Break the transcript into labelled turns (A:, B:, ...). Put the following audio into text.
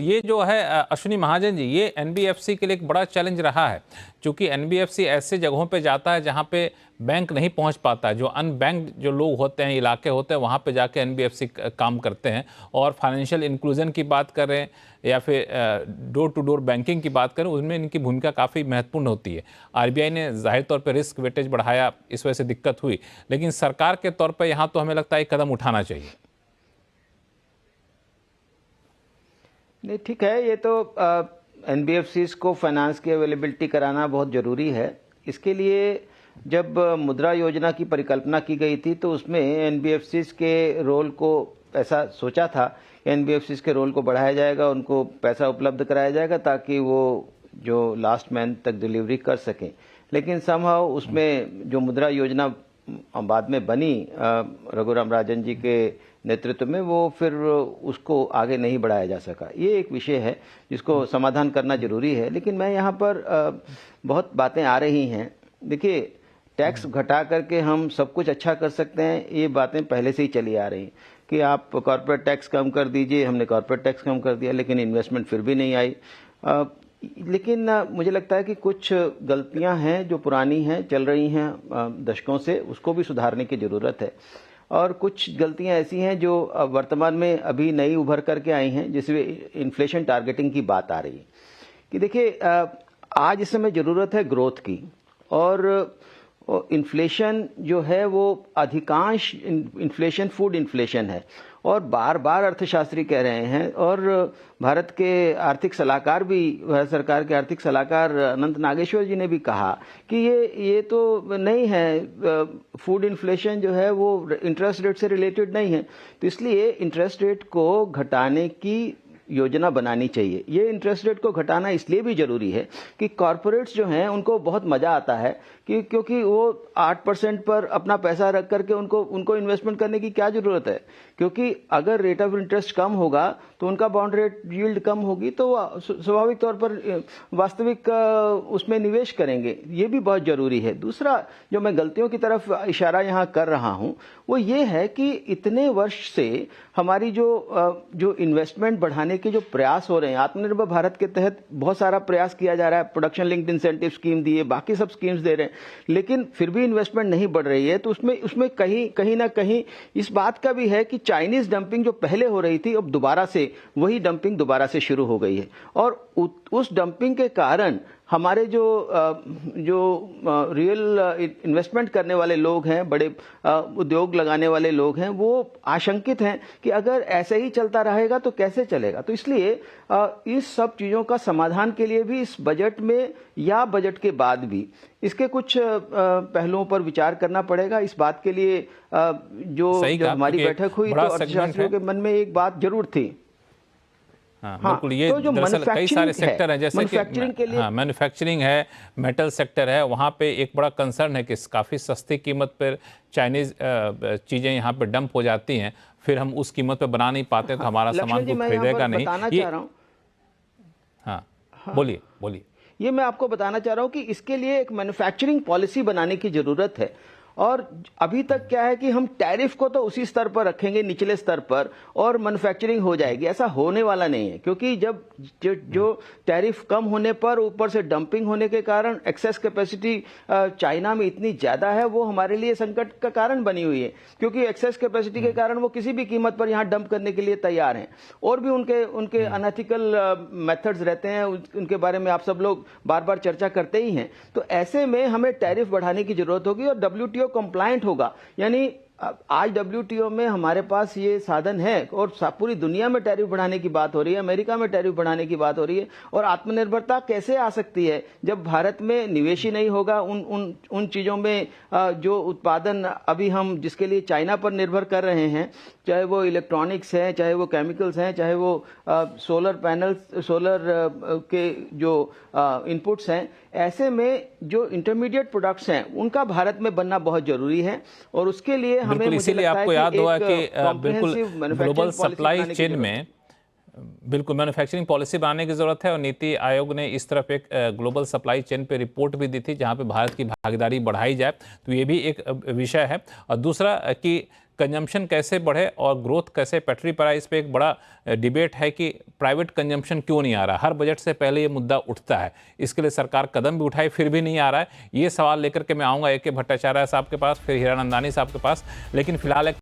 A: ये जो है अश्विनी महाजन जी, ये एनबीएफसी के लिए एक बड़ा चैलेंज रहा है, क्योंकि एनबीएफसी ऐसे जगहों पे जाता है जहाँ पे बैंक नहीं पहुँच पाता। जो अनबैंक्ड जो लोग होते हैं, इलाके होते हैं, वहाँ पे जाके एनबीएफसी काम करते हैं। और फाइनेंशियल इंक्लूजन की बात करें या फिर डोर टू डोर बैंकिंग की बात करें, उसमें इनकी भूमिका काफ़ी महत्वपूर्ण होती है। आरबीआई ने जाहिर तौर पर रिस्क वेटेज बढ़ाया, इस वजह से दिक्कत हुई, लेकिन सरकार के तौर पर यहाँ तो हमें लगता है एक कदम उठाना चाहिए।
B: नहीं, ठीक है, ये तो एनबीएफसीज को फाइनेंस की अवेलेबिलिटी कराना बहुत ज़रूरी है। इसके लिए जब मुद्रा योजना की परिकल्पना की गई थी तो उसमें एनबीएफसीज के रोल को ऐसा सोचा था कि एनबीएफसीज के रोल को बढ़ाया जाएगा, उनको पैसा उपलब्ध कराया जाएगा ताकि वो जो लास्ट मैन तक डिलीवरी कर सकें। लेकिन समहाउ उसमें जो मुद्रा योजना बाद में बनी रघुराम राजन जी के नेतृत्व में, वो फिर उसको आगे नहीं बढ़ाया जा सका। ये एक विषय है जिसको समाधान करना जरूरी है। लेकिन मैं यहाँ पर बहुत बातें आ रही हैं। देखिए, टैक्स घटा करके हम सब कुछ अच्छा कर सकते हैं, ये बातें पहले से ही चली आ रही कि आप कॉर्पोरेट टैक्स कम कर दीजिए। हमने कॉर्पोरेट टैक्स कम कर दिया, लेकिन इन्वेस्टमेंट फिर भी नहीं आई। लेकिन मुझे लगता है कि कुछ गलतियां हैं जो पुरानी हैं, चल रही हैं दशकों से, उसको भी सुधारने की ज़रूरत है। और कुछ गलतियां ऐसी हैं जो वर्तमान में अभी नई उभर करके आई हैं, जिसमें इन्फ्लेशन टारगेटिंग की बात आ रही है कि देखिए, आज इस समय ज़रूरत है ग्रोथ की, और इन्फ्लेशन जो है वो अधिकांश इन्फ्लेशन फूड इन्फ्लेशन है। और बार बार अर्थशास्त्री कह रहे हैं, और भारत के आर्थिक सलाहकार भी, भारत सरकार के आर्थिक सलाहकार अनंत नागेश्वर जी ने भी कहा कि ये तो नहीं है, फूड इन्फ्लेशन जो है वो इंटरेस्ट रेट से रिलेटेड नहीं है। तो इसलिए इंटरेस्ट रेट को घटाने की योजना बनानी चाहिए। ये इंटरेस्ट रेट को घटाना इसलिए भी जरूरी है कि कॉरपोरेट्स जो हैं उनको बहुत मजा आता है कि क्योंकि वो 8% पर अपना पैसा रख करके उनको इन्वेस्टमेंट करने की क्या जरूरत है। क्योंकि अगर रेट ऑफ इंटरेस्ट कम होगा तो उनका बॉन्ड रेट यील्ड कम होगी, तो स्वाभाविक तौर पर वास्तविक उसमें निवेश करेंगे। ये भी बहुत जरूरी है। दूसरा जो मैं गलतियों की तरफ इशारा यहाँ कर रहा हूँ वो ये है कि इतने वर्ष से हमारी जो इन्वेस्टमेंट बढ़ाने के जो प्रयास हो रहे हैं, आत्मनिर्भर भारत के तहत बहुत सारा प्रयास किया जा रहा है, प्रोडक्शन लिंक्ड इंसेंटिव स्कीम दिए, बाकी सब स्कीम्स दे रहे हैं, लेकिन फिर भी इन्वेस्टमेंट नहीं बढ़ रही है। तो उसमें कहीं ना कहीं इस बात का भी है कि चाइनीज डंपिंग जो पहले हो रही थी, अब दोबारा से वही डंपिंग दोबारा से शुरू हो गई है। और उस डंपिंग के कारण हमारे जो रियल इन्वेस्टमेंट करने वाले लोग हैं, बड़े उद्योग लगाने वाले लोग हैं, वो आशंकित हैं कि अगर ऐसे ही चलता रहेगा तो कैसे चलेगा। तो इसलिए इस सब चीज़ों का समाधान के लिए भी इस बजट में या बजट के बाद भी इसके कुछ पहलुओं पर विचार करना पड़ेगा। इस बात के लिए जब हमारी बैठक हुई तो अर्थशास्त्रियों के मन में एक बात जरूर थी।
A: हाँ, बिल्कुल। ये
B: तो जो
A: दरअसल कई सारे सेक्टर हैं, जैसे कि मैन्युफैक्चरिंग है, मेटल सेक्टर है, वहाँ पे एक बड़ा कंसर्न है कि काफ़ी सस्ती कीमत पर चाइनीज़ चीज़ें यहाँ पे डंप हो जाती हैं, फिर हम उस कीमत पे बना नहीं पाते, तो हमारा सामान को खरीदेगा नहीं। हाँ, बोलिए।
B: ये मैं आपको बताना चाह रहा हूँ कि इसके लिए एक मैन्युफैक्चरिंग पॉलिसी बनाने की जरूरत है। और अभी तक क्या है कि हम टैरिफ को तो उसी स्तर पर रखेंगे, निचले स्तर पर, और मैन्युफैक्चरिंग हो जाएगी। ऐसा होने वाला नहीं है, क्योंकि जब जो टैरिफ कम होने पर ऊपर से डंपिंग होने के कारण एक्सेस कैपेसिटी चाइना में इतनी ज्यादा है, वो हमारे लिए संकट का कारण बनी हुई है। क्योंकि एक्सेस कैपेसिटी के कारण वो किसी भी कीमत पर यहाँ डंप करने के लिए तैयार हैं। और भी उनके अनएथिकल मेथड्स रहते हैं, उनके बारे में आप सब लोग बार बार चर्चा करते ही हैं। तो ऐसे में हमें टैरिफ बढ़ाने की जरूरत होगी और WTO कंप्लायंट होगा। यानी आज WTO में हमारे पास ये साधन है, और पूरी दुनिया में टैरिफ बढ़ाने की बात हो रही है, अमेरिका में टैरिफ बढ़ाने की बात हो रही है। और आत्मनिर्भरता कैसे आ सकती है जब भारत में निवेश ही नहीं होगा उन चीजों में जो उत्पादन अभी हम जिसके लिए चाइना पर निर्भर कर रहे हैं, चाहे वो इलेक्ट्रॉनिक्स है, चाहे वो केमिकल्स हैं, चाहे वो सोलर पैनल्स, सोलर के जो इनपुट्स हैं। ऐसे में जो इंटरमीडिएट प्रोडक्ट्स हैं उनका भारत में बनना बहुत जरूरी है। और उसके लिए हमें,
A: इसीलिए आपको याद होगा कि बिल्कुल ग्लोबल सप्लाई चेन में बिल्कुल मैन्युफैक्चरिंग पॉलिसी बनाने की जरूरत है। और नीति आयोग ने इस तरफ एक ग्लोबल सप्लाई चेन पे रिपोर्ट भी दी थी, जहां पे भारत की भागीदारी बढ़ाई जाए। तो ये भी एक विषय है। और दूसरा कि कंजम्पशन कैसे बढ़े और ग्रोथ कैसे पटरी पर आए, इस पे एक बड़ा डिबेट है कि प्राइवेट कंजम्पशन क्यों नहीं आ रहा। हर बजट से पहले ये मुद्दा उठता है, इसके लिए सरकार कदम भी उठाई फिर भी नहीं आ रहा है। ये सवाल लेकर के मैं आऊँगा AK भट्टाचार्य साहब के पास, फिर हीरानंदानी साहब के पास, लेकिन फिलहाल एक